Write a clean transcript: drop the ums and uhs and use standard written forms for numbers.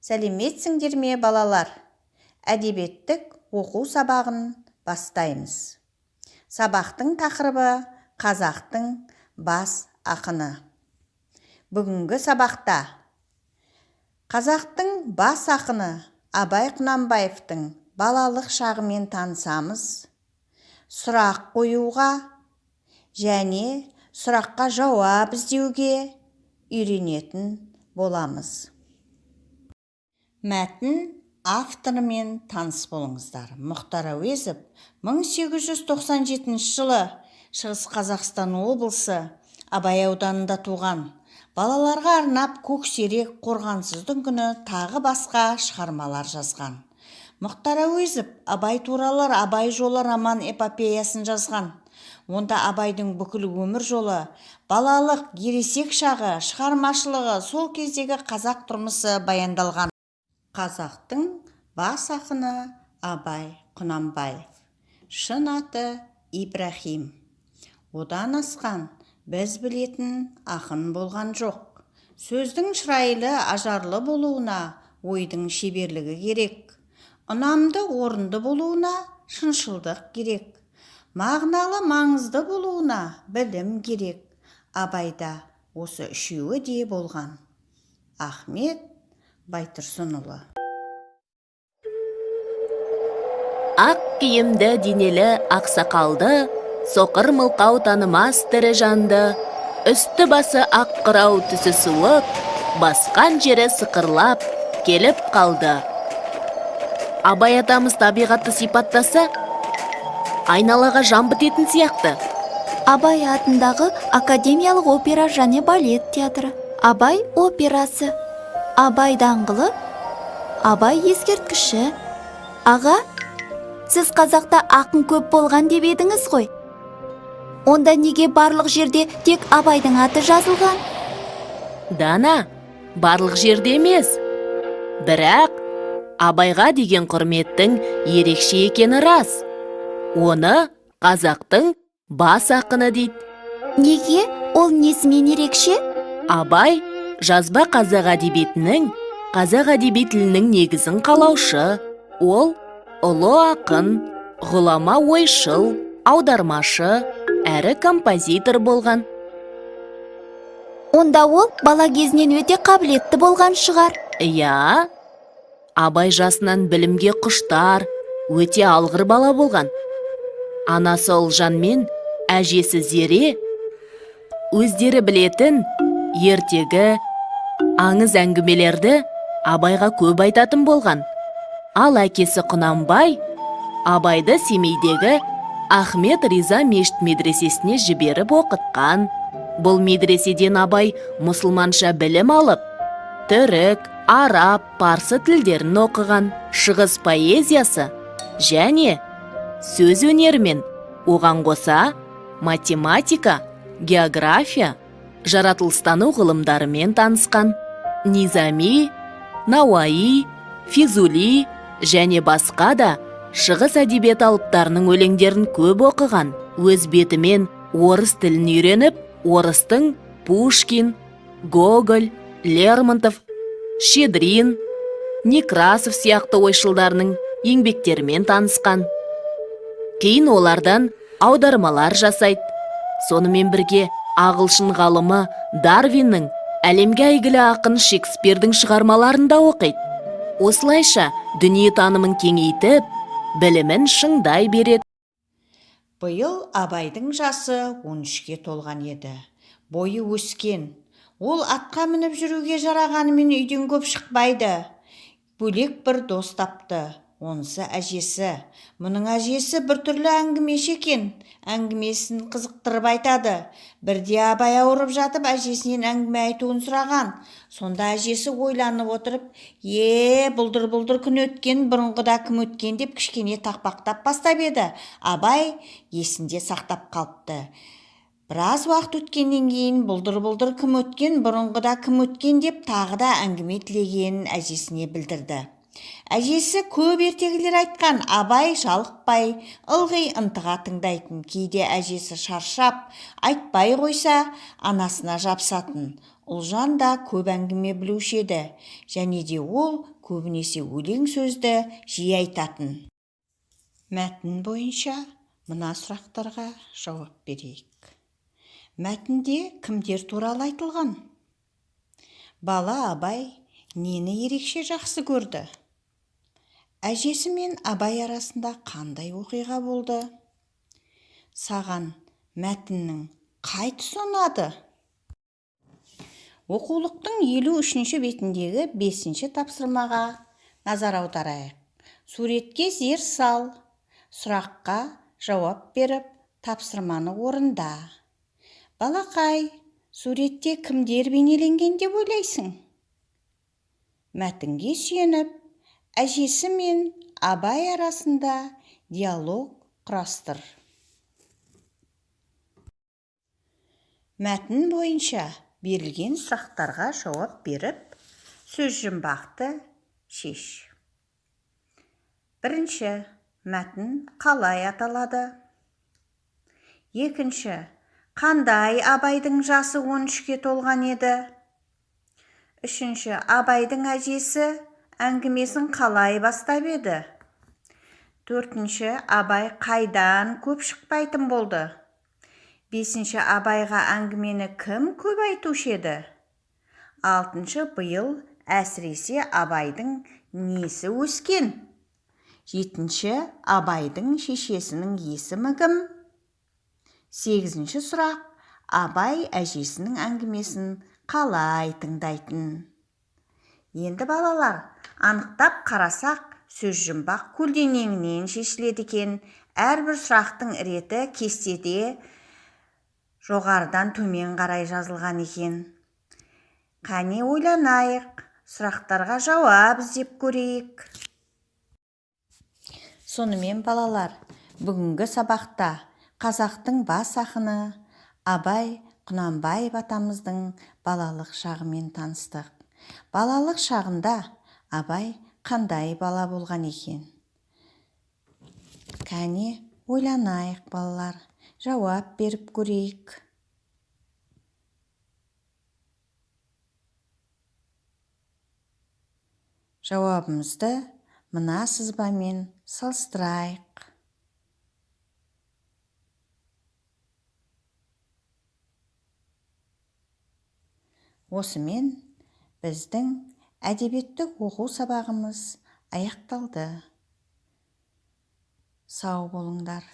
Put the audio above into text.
Сәлеметсіңдер ме балалар? Әдебиеттік оқу сабағын бастаймыз. Сабақтың тақырыбы қазақтың бас ақыны. Бүгінгі сабақта қазақтың бас ақыны Абай Құнанбаевтың балалық шағымен танысамыз. Сұрақ қоюға және сұраққа жауап іздеуге үйренетін боламыз. Мәтін авторымен таныс болыңыздар. Мұхтар Әуезов 1897 жылы Шығыс Қазақстан облысы Абай ауданында туған. Балаларға арнап Көксерек, Қорғансыздың күні тағы басқа шығармалар жазған. Мұхтар Әуезов Абай туралы Абай жолы роман эпопеясын жазған. Онда Абайдың бүкіл өмір жолы, балалық, ересек шағы, шығармашылығы, сол кездегі қазақ тұрмысы баяндалған. Қазақтың бас ақыны Абай Құнанбаев. Шын аты Ибраһим. Одан асқан біз білетін ақын болған жоқ. Сөздің шырайлы, ажарлы болуына ойдың шеберлігі керек. Ұнамды, орынды болуына шыншылдық керек. Мағыналы, маңызды болуына білім керек. Абайда осы үшеуі де болған. Ахмет Байтұрсынұлы. Ақ киімді денелі ақсақалды, соқыр мылқау танымас тірі жанды, үсті басы ақ қырау түсі суық, басқан жері сықырлап келіп қалды. Абай атамыз табиғатты сипаттаса, айналаға жан бітетін сияқты. Абай атындағы академиялық опера және балет театры, Абай операсы, Абай даңғылы, Абай ескерткіші. Аға, сіз қазақта ақын көп болған деп едіңіз ғой. Онда неге барлық жерде тек Абайдың аты жазылған? Дана, барлық жерде емес. Бірақ Абайға деген құрметтің ерекше екені рас. Оны қазақтың бас ақыны дейді. Неге? Ол несімен ерекше? Абай жазба қазақ әдебиетінің, қазақ әдеби тілінің негізін қалаушы. Ол ұлы ақын, ғұлама ойшыл, аудармашы, әрі композитор болған. Онда ол бала кезінен өте қабілетті болған шығар. Иә, Абай жасынан білімге құштар, өте алғыр бала болған. Анасы Ұлжан мен әжесі Зере өздері білетін ертегі, аңыз әңгімелерді Абайға көп айтатын болған. Ал әкесі Құнанбай Абайды Семейдегі Ахмет Риза мешіт медресесіне жіберіп оқытқан. Бұл медреседен Абай мұсылманша білім алып, түрік, араб, парсы тілдерін оқыған. Шығыс поэзиясы және сөз өнерімен, оған қоса математика, география, жаратылыстану ғылымдарымен танысқан. Низами, Науаи, Физули және басқа да шығыс әдебиет алыптарының өлеңдерін көп оқыған. Өз бетімен орыс тілін үйреніп, орыстың Пушкин, Гоголь, Лермонтов, Щедрин, Некрасов сияқты ойшылдарының еңбектерімен танысқан. Кейін олардан аудармалар жасайды. Сонымен бірге ағылшын ғалымы Дарвиннің, әлемге әйгілі ақын Шекспирдің шығармаларын да оқиды. Осылайша дүниетанымын кеңейтіп, білімін шыңдай береді. Биыл Абайдың жасы 13-ке толған еді. Бойы өскен. Ол атқа мініп жүруге жарағанымен үйден көп шықпайды. Бөлек бір дос тапты. Онысы әжесі. Мұның әжесі біртүрлі әңгімеші екен. Әңгімесін қызықтырып айтады. Бірде Абай ауырып жатып, әжесінен әңгіме айтуын сұраған. Сонда әжесі ойланып отырып, бұлдыр-бұлдыр күн өткен, бұрынғыда кім өткен деп кішкене тақпақтап бастап еді. Абай есінде сақтап қалыпты. Біраз уақыт өткеннен кейін бұлдыр-бұлдыр кім өткен, бұрынғыда кім өткен деп тағы да әңгіме тілегенін әжесіне білдірді. Әжесі көп ертегілер айтқан. Абай жалықпай, ылғи ынтыға тыңдайтын. Кейде әжесі шаршап, айтпай қойса, анасына жабысатын. Ұлжан да көп әңгіме білуші еді, және де ол көбінесе өлең сөзді жиі айтатын. Мәтін бойынша мына сұрақтарға жауап берейік. Мәтінде кімдер туралы айтылған? Бала Абай нені ерекше жақсы көрді? Әжесі мен Абай арасында қандай оқиға болды? Саған мәтіннің қай тұсы ұнады? Оқулықтың 53-ші бетіндегі 5-ші тапсырмаға назар аударайық. Суретке зер сал, сұраққа жауап беріп, тапсырманы орында. Балақай, суретте кімдер бейнеленген деп ойлайсың? Мәтінге сүйеніп, әжесі мен Абай арасында диалог құрастыр. Мәтін бойынша берілген сұрақтарға жауап беріп, сөз жұмбақты шеш. Бірінші, мәтін қалай аталады? Екінші, қандай Абайдың жасы 13-ке толған еді? Үшінші, Абайдың әжесі әңгімесін қалай бастап еді? Төртінші, Абай қайдан көп шықпайтын болды? Бесінші, Абайға әңгімені кім көп айтушы еді? Алтыншы, биыл әсіресе Абайдың несі өскен? Жетінші, Абайдың шешесінің есімі кім? Сегізінші сұрақ, Абай әжесінің әңгімесін қалай тыңдайтын? Енді балалар, анықтап қарасақ, сөз жұмбақ көлденеңінен шешіледі екен. Әрбір сұрақтың реті кестеде жоғарыдан төмен қарай жазылған екен. Қане ойланайық, сұрақтарға жауап іздеп көрейік. Сонымен балалар, бүгінгі сабақта қазақтың бас ақыны Абай Құнанбаев атамыздың балалық шағымен таныстық. Балалық шағында Абай қандай бала болған екен? Кәне ойланайық балалар, жауап беріп көрейік. Жауабымызды мына сызбамен салыстырайық. Осымен біздің әдебиеттік оқу сабағымыз аяқталды. Сау болыңдар.